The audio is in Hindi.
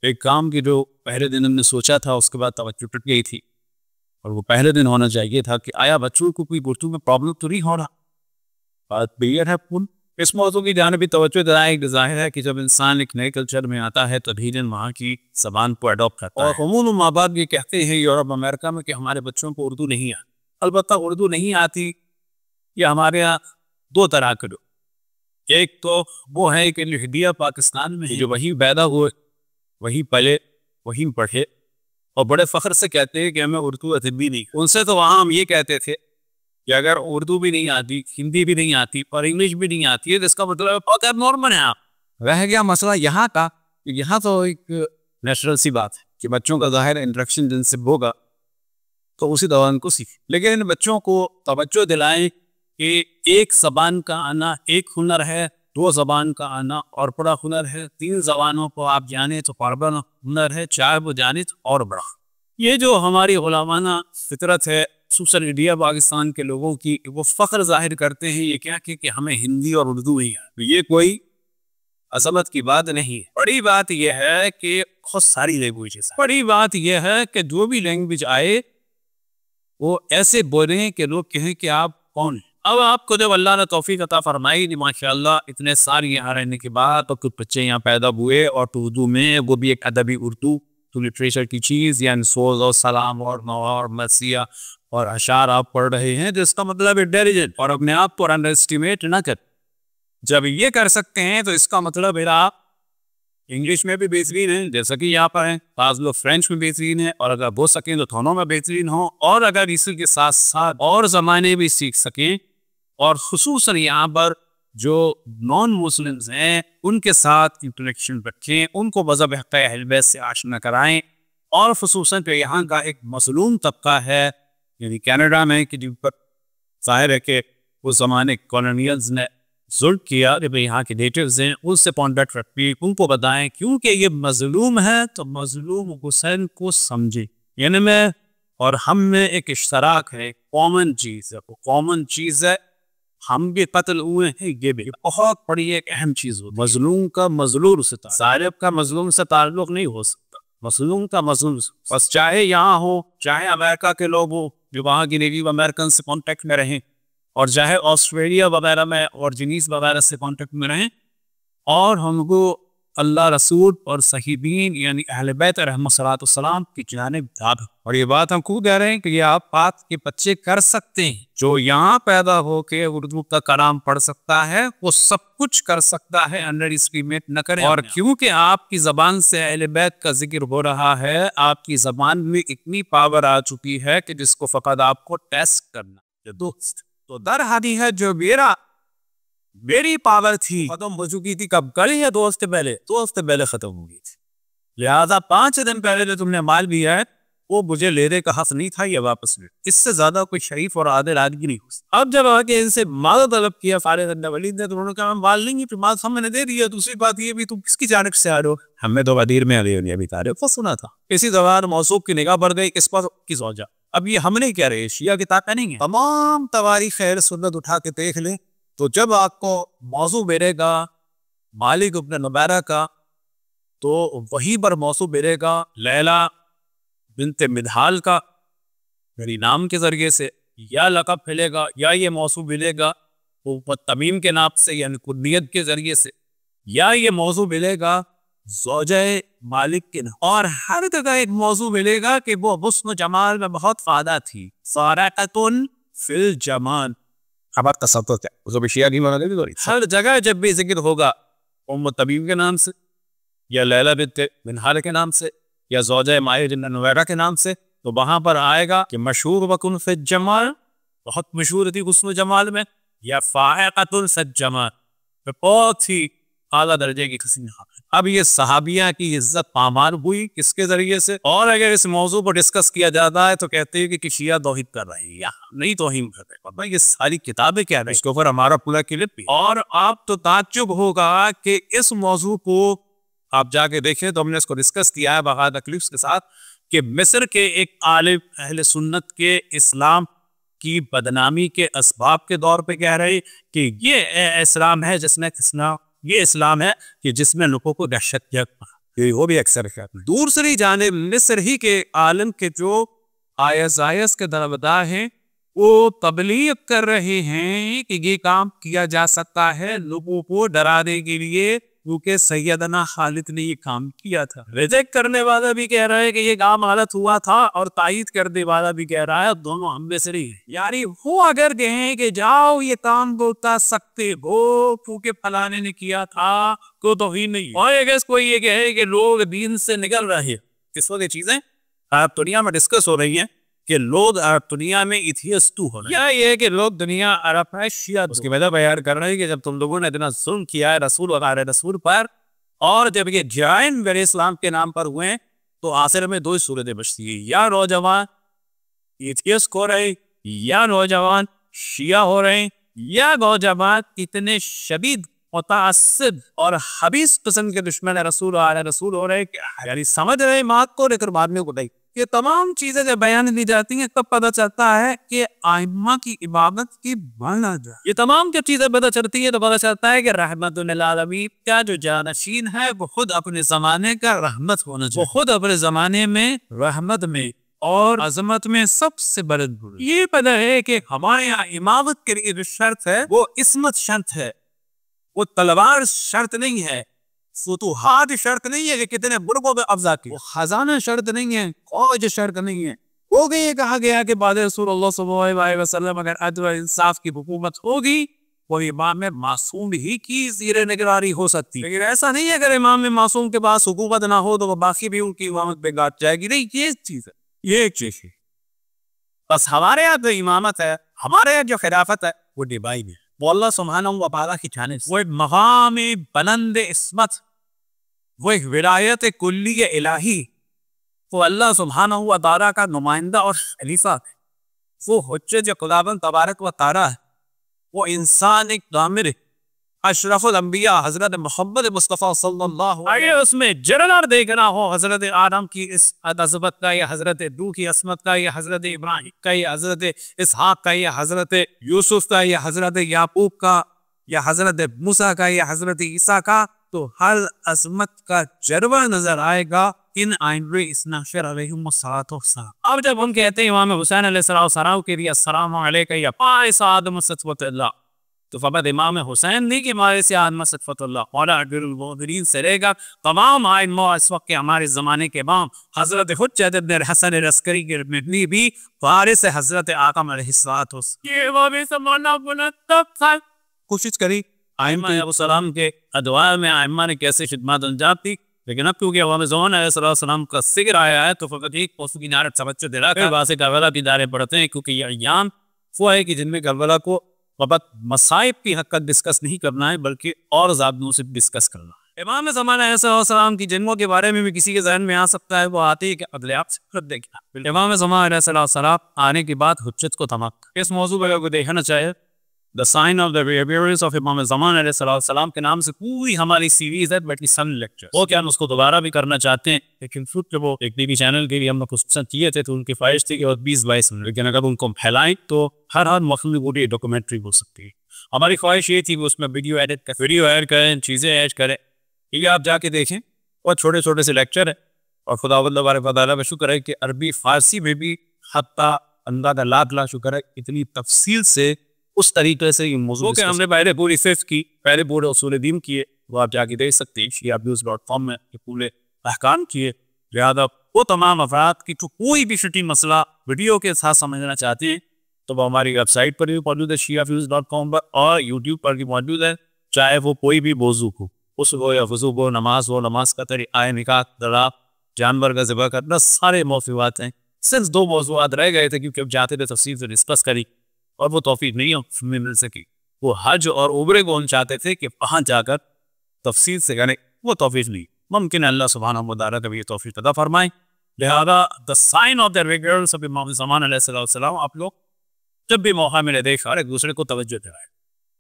एक काम की जो पहले दिन हमने सोचा था उसके बाद तवज्जो टूट गई थी, और वो पहले दिन होना चाहिए था कि आया बच्चों को कोई उर्दू में प्रॉब्लम तो नहीं हो रहा। बात क्लियर है। पुल इस मौजू की जानिब भी तवज्जो दिलाएं। जाहिर है कि जब इंसान एक नए कल्चर में आता है तो धीरे वहाँ की ज़बान को अडॉप्ट करता है। और अमूमन माँ बाप ये कहते हैं यूरोप अमेरिका में कि हमारे बच्चों को उर्दू नहीं आती। अलबत्ता उर्दू नहीं आती ये हमारे यहाँ दो तरह के लोग, एक तो वो है कि इंडिया पाकिस्तान में जो वहीं पैदा हुए, वहीं पले, वहीं पढ़े और बड़े फ़ख्र से कहते हैं कि हमें उर्दू अदबी नहीं। उनसे तो वहाँ हम ये कहते थे कि अगर उर्दू भी नहीं आती, हिंदी भी नहीं आती और इंग्लिश भी नहीं आती है तो इसका मतलब बहुत नॉर्मल है। आप रह गया मसला यहाँ का, यहाँ तो एक नेचुरल सी बात है कि बच्चों का ज़ाहिर इंटरेक्शन जिनसे होगा तो उसी दौरान को सीख, लेकिन बच्चों को तवज्जो दिलाएं कि एक ज़बान का आना एक हुनर है, दो ज़बान का आना और बड़ा हुनर है, तीन ज़बानों को आप जाने तो और बड़ा हुनर है, चार वो जाने तो और बड़ा। ये जो हमारी गुलामाना फितरत है खुसूसन इंडिया पाकिस्तान के लोगों की, वो फ़ख्र जाहिर करते हैं ये क्या कि हमें हिंदी और उर्दू ही है। ये कोई अजमत की बात नहीं है। बड़ी बात यह है कि बहुत सारी लैंग्वेजेस, बड़ी बात यह है कि जो भी लैंग्वेज आए वो ऐसे बोलें कि लोग कहें कि आप कौन हैं। अब आपको जब अल्लाह ने तौफीक अता फरमाई माशाअल्लाह इतने साल यहाँ रहने के बाद तो कुछ बच्चे यहाँ पैदा हुए और तो उर्दू में वो भी एक अदबी उर्दू तो लिटरेचर की चीज़ यानी सोज और सलाम और नवार मसीहा और अशार आप पढ़ रहे हैं, जिसका मतलब इंटेलिजेंट और अपने आप को अंडर एस्टिमेट न कर। जब ये कर सकते हैं तो इसका मतलब मेरा आप इंग्लिश में भी बेहतरीन है जैसा कि यहाँ पर है, बाज़ लोग फ्रेंच में बेहतरीन है और अगर हो सकें तो दोनों में बेहतरीन हो, और अगर इसी के साथ साथ और ज़माने भी सीख सकें और खुसूसन यहाँ पर जो नॉन मुस्लिम्स हैं उनके साथ इंटरेक्शन रखें, उनको मज़हब अहल बैत से आशना कराएं। और खुसूसन तो यहाँ का एक मज़लूम तबका है यानी कनाडा में कि जिन पर ज़ाहिर है कि उस ज़माने कॉलोनियल्स ने जुल्म किया कि भाई यहाँ के नेटिव्स हैं उनसे कॉन्टैक्ट रखिए, उनको बताएं क्योंकि ये मज़लूम है तो मज़लूम हुसैन को समझे। यानी मैं और हम में एक इश्तराक है, कॉमन चीज़ है, वो कॉमन चीज़ है, हम भी कत्ल हुए हैं, ये भी बहुत बड़ी एक अहम चीज़ होती है। मज़लूम का मज़लूम से ज़ालिम का मज़लूम से ताल्लुक़ नहीं हो सकता, मज़लूम का मज़लूम बस चाहे यहाँ हो चाहे अमेरिका के लोग हो जो वहाँ की नेटिव अमेरिकन से कॉन्टेक्ट में रहें और चाहे ऑस्ट्रेलिया वगैरह में और जिनीस वगैरह से कॉन्टेक्ट में रहें, और हमको अल्लाह रसूल और सहीदीन यानी अहले बैत रहमतुल्लाह की जानिब दाद। और ये बात हम खूब कह रहे हैं कि ये आप पाक के बच्चे कर सकते हैं, जो यहाँ पैदा हो के उर्दू का कलाम पढ़ सकता है वो सब कुछ कर सकता है, अंडर एस्टिमेट न करें। और क्योंकि आपकी ज़बान से अहले बैत का जिक्र हो रहा है, आपकी ज़बान में इतनी पावर आ चुकी है कि जिसको फ़कत आपको टेस्ट करना। दोस्त तो दर हादी है जो मेरी पावर थी खत्म हो चुकी थी, कब कल या 2 हफ्ते पहले, 2 हफ्ते पहले खत्म हो गई थी। लिहाजा 5 दिन पहले जो तुमने माल दिया है वो मुझे लेने का हक नहीं था, ये वापस ले। इससे ज्यादा कोई शरीफ और आदिल आदमी नहीं हो सकता। अब जब आके इनसे माल तलब किया फारिद वलीद ने तो उन्होंने कहा माल लेंगे, फिर माल हमने दे दिया। दूसरी बात ये भी तुम किसकी जानिब से आ रहे हो, हमने तो वजीर में अभी तारीफ को सुना था। इसी दौरान मौसूफ की निगाह बढ़ गई, इस पर की सोचा। अब ये हमने क्या रहे शिया की ताकत नहीं है, तमाम तवारीख खैर सुन्नत उठा के देख ले तो जब आपको मौजू मिलेगा मालिक इब्न नुबैरा का तो वहीं पर मौजू मिलेगा लैला बिन्ते मिदहाल का मेरी नाम के जरिए से, या लक़ब मिलेगा या ये मौजू मिलेगा वो तमीम के नाम से यानी कुन्नियत के जरिए से, या ये मौजू मिलेगा ज़ौजे मालिक के नाम। और हर जगह एक मौजू मिलेगा कि वो हुस्न जमाल में बहुत फायदा थी, सारक़तुन फिल जमाल। हर जगह जब भी जिक्र होगा उम्म तमीम के नाम से या लैला बिन्ते मिदहाल के नाम से या ज़ौजा मालिक इब्न नुबैरा के नाम से, तो वहां पर आएगा कि मशहूर वकुन फिल जमाल, बहुत मशहूर थी हुस्न जमाल में, या फाइक़तुन फिल जमाल, बहुत ही आला दर्जे की किसी ने। अब ये सहाबिया की इज्जत पामार हुई किसके जरिए से, और अगर इस मौजू पर डिस्कस किया जाता है तो कहते हैं कि शिया तौहीद कर रहे हैं या नहीं तौहीद कर रहे। पता ये सारी किताबें क्या है, इसके ऊपर हमारा पूरा क्लिप भी। और आप तो ताज्जुब होगा कि इस मौजू को आप जाके देखें तो हमने इसको डिस्कस किया है बाकायदा क्लिप्स के साथ कि मिस्र के एक आलिम अहले सुन्नत के इस्लाम की बदनामी के असबाब के दौर पे कह रहे कि ये इस्लाम है जिसमें ये इस्लाम है कि जिसमें लोगों को दहशत वो भी अक्सर है। दूसरी जानिब मिस्र ही के आलम के जो ISIS के तरफदार हैं वो तबलीग कर रहे हैं कि ये काम किया जा सकता है लोगों को डराने के लिए, क्योंकि सैयदना खालिद ने ये काम किया था। रिजेक्ट करने वाला भी कह रहा है कि ये काम गलत हुआ था और तायीद करने वाला भी कह रहा है दोनों हम में से नहीं है। यानी वो अगर कहें कि जाओ ये काम बता सकते हो क्योंकि फलाने ने किया था तो ही नहीं, और अगर कोई ये कहे कि लोग दीन से निकल रहे हैं, किस वजह चीजें आप दुनिया में डिस्कस हो रही हैं कि लोग दुनिया में इथियस्ट हो रहे हैं, या ये कि लोग दुनिया अरब है शिया, उसकी वजह बयान कर रहे हैं कि जब तुम लोगों ने इतना जुल्म किया है रसूल वगैरह रसूल पर, और जब ये जाइन मेरे इस्लाम के नाम पर हुए हैं, तो आखिर में दो ही सूरतें बचती है, या नौजवान इथियस्ट हो रहे, या नौजवान शिया हो रहे, या नौजवान इतने शदीद मुतासिब और हबीस किस्म के दुश्मन रसूल हो रहे, यानी समझ रहे बात को लेकर बाद में बताई। ये तमाम चीजें जब बयान दी जाती हैं तब पता चलता है कि आइम्मा की इबादत की माना जाए। ये तमाम जब चीजें पता चलती है तो पता चलता है कि रहमतुल आलमीन का जो जानशीन है वो खुद अपने जमाने का रहमत होना चाहिए, वो खुद अपने जमाने में रहमत में और अजमत में सबसे बुलंद। ये पता है कि हमारे यहाँ इमामत के लिए जो शर्त है वो इस्मत शर्त है, वो तलवार शर्त नहीं है, फुतूहात शर्त नहीं है कि कितने बुर्गों में अफजा की, वो खजाना शर्त नहीं है, फौज शर्त नहीं है। हो गई कहा गया कि बाद रसूलुल्लाह सल्लल्लाहु अलैहि वसल्लम अगर अदल और इंसाफ की हुकूमत होगी वो इमाम में मासूम ही की ज़ीरे निगरानी हो सकती है, लेकिन ऐसा नहीं है अगर इमाम में मासूम के पास हुकूमत ना हो तो बाकी भी उनकी इमामत बेकार जाएगी। नहीं, ये चीज है, ये एक चीज है। बस हमारे यहाँ जो इमामत है, हमारे यहाँ जो खिलाफत है वो डिवाइन है, वो अल्लाह सुब्हानहू व तआला की जानिब से, वो एक मकाम बुलंद इस्मत, वो एक विलायत कुल्ली इलाही, वो अल्लाह सुब्हानहू व तआला का नुमाइंदा और खलीफा है, वो हुज्जत खुदावंद तबारक व तआला है, वो इंसान एक दामिर अशरफुल अंबिया हजरत मोहम्मद मुस्तफ़ा सल्लल्लाहु अलैहि वसल्लम, उसमें जरनर देखना हो हजरत आदम की इस अज़मत का, या हजरत नूह की असमत का, या हजरत इब्राहिम का, या हजरत इसहाक का, या हजरत यूसुफ का, या हजरत याकूब का, या हजरत मूसा का, या हजरत ईसा का, तो हर अजमत का जरवा नजर आएगा इन आइंदे इस्नाशर अलैहिस्सलाम। अब जब हम कहते हैं इमाम हुसैन अलैहिस्सलाम के लिए अस्सलामु अलैका या पाइस आदम सत्वतुल्लाह, तो फकत इमाम हुसैन नहीं कि हमारे से आदम सत्वतुल्लाह और अमीरुल मोमिनीन से रहेगा तमाम आइम्मा इस वक्त के हमारे ज़माने के इमाम हजरत हुज्जत इब्न हसन अलअस्करी के मिटनी भी वारिस हजरत आकम अलैहिस्सलाम। कोशिश करी आइम्मा अलैहिस्सलाम के अदवार में आइम्मा ने कैसे खिदमत अंजाम दी, लेकिन अब क्योंकि अवाम ज़मान अलैहिस्सलाम का जिक्र आया है तो फकत एक मौसू की नारत तवज्जो दिला कर वासे करबला की दारे पढ़ते हैं, क्योंकि ये अय्याम वो है कि जिनमें करबला को फकत मसाइब की हक़ डिस्कस नहीं करना है बल्कि और ज़ाबतों से डिस्कस करना है। इमाम ज़माना अलैहिस्सलाम की जन्मों के बारे में भी किसी के जहन में आ सकता है, वो आते ही कि अगले आप से देखना इमाम ज़माना अलैहिस्सलाम आने के बाद हुज्जत को थमक इस मौजू पर को देखना चाहिए। The sign of the reappearance of इमाम ज़मान अलैहिस्सलाम के नाम से पूरी हमारी सीरीज है बट सन लेक्चर, वो क्या हम उसको दोबारा भी करना चाहते हैं, लेकिन फिर जब वो एक टीवी चैनल के लिए हम लोग कुछ किए थे तो उनकी ख्वाहिश थी कि और 20-22 मिनट, लेकिन अगर उनको फैलाएं तो हर मौसम वो डॉक्यूमेंट्री हो सकती है। हमारी ख्वाहिश ये थी कि उसमें वीडियो ऐड करें, चीज़ें ऐड करें, ये आप जाके देखें, और छोटे छोटे से लेक्चर है, और खुदावंद तआला का शुक्र है कि अरबी फारसी में भी हत्ता अल्लाह का लाख शुक्र है इतनी तफसील से उस तरीके से ये मौजूद के हमने पहले पूरी फिफ्थ की, पहले पूरे उसूल दीन किए, वो आप जाके देख सकते हैं shianews.com में पूरे अहकाम किए। लिहाजा वो तमाम अफराद की तो कोई भी शटी मसला वीडियो के साथ समझना चाहते हैं तो वो हमारी वेबसाइट पर भी मौजूद है shianews.com पर, और यूट्यूब पर भी मौजूद है, चाहे वो कोई भी मौजू हो, उस हो या वज़ू हो, नमाज हो, नमाज का तरीक़ा, निकाह, तलाक़, जानवर का ज़िबा करना, सारे मौज़ूआत हैं। सिर्फ 2 मौज़ूआत रह गए थे क्योंकि अब जाते थे तफसील से डिस्कस करी और वो तौफीक नहीं हमें मिल सकी। वो हज और उम्रे को हम चाहते थे कि वहाँ जाकर तफसील से करें, वो तौफीक नहीं, मुमकिन है अल्लाह सुब्हानहू व तआला कभी ये तौफीक अता फरमाए। लिहाजा the sign of the reappearance of इमाम ज़मान अलैहिस्सलाम, आप लोग जब भी मौका मिले देखा और एक दूसरे को तवज्जो दिलाएं।